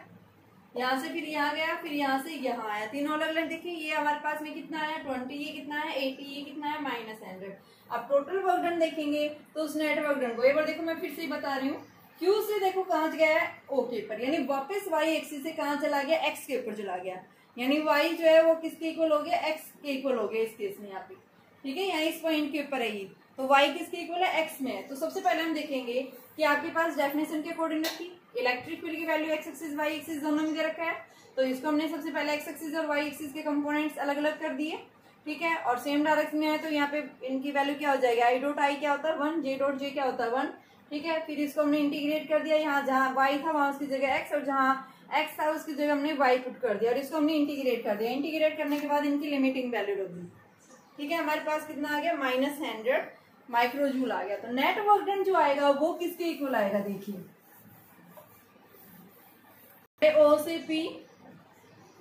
Speaker 1: यहाँ से फिर यहाँ गया, फिर यहाँ से यहाँ आया, तीनों अलग अलग देखिए। ये हमारे पास में कितना आया 20, ये कितना है 80, ये कितना है -100। अब टोटल वर्क डन देखेंगे तो उस नेट वर्क डन को एक बार देखो, मैं फिर से ही बता रही हूँ, Q से देखो कहाँ गया है ओके पर, यानी वापस y एक्सिस से कहाँ चला गया x के ऊपर चला गया, यानी y जो है वो किसके इक्वल हो गया x के इक्वल हो गया इस केस में यहाँ पे, ठीक है। यहाँ इस पॉइंट के ऊपर है ये, तो y किसके इक्वल है x में है। तो सबसे पहले हम देखेंगे कि आपके पास डेफिनेशन के अकॉर्डिंग रखी, इलेक्ट्रिक फील्ड की value x axis y axis दोनों में दे रखा है, तो इसको हमने सबसे पहले x एक्सिस और y एक्सिस के कंपोनेंट्स अलग अलग कर दिए, ठीक है। और सेम डायरेक्शन में है तो यहाँ पे इनकी वैल्यू क्या हो जाएगी i डॉट i क्या होता है 1, j डॉट j क्या होता है 1, ठीक है। फिर इसको हमने इंटीग्रेट कर दिया, यहाँ जहाँ y था वहां उसकी जगह x, और जहाँ x था उसकी जगह हमने y पुट कर दिया, और इसको हमने इंटीग्रेट कर दिया। इंटीग्रेट करने के बाद इनकी लिमिटिंग वैल्यू रख दी, ठीक है। हमारे पास कितना आ गया -100 माइक्रो जूल आ गया। तो नेट वर्क डन जो आएगा वो किसके इक्वल आएगा देखिए, O से P,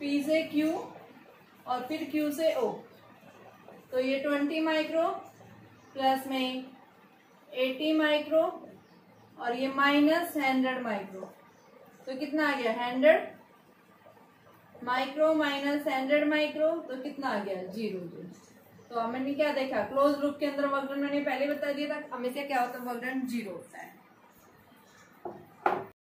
Speaker 1: P से Q और फिर Q से O, तो ये 20 माइक्रो प्लस में 80 माइक्रो और ये -100 माइक्रो, तो कितना आ गया 100 माइक्रो -100 माइक्रो, तो कितना आ गया 0 जूल। तो हमने क्या देखा क्लोज लूप के अंदर वर्क डन मैंने पहले बता दिया था, हमेशा क्या होता है वर्क डन 0 होता है।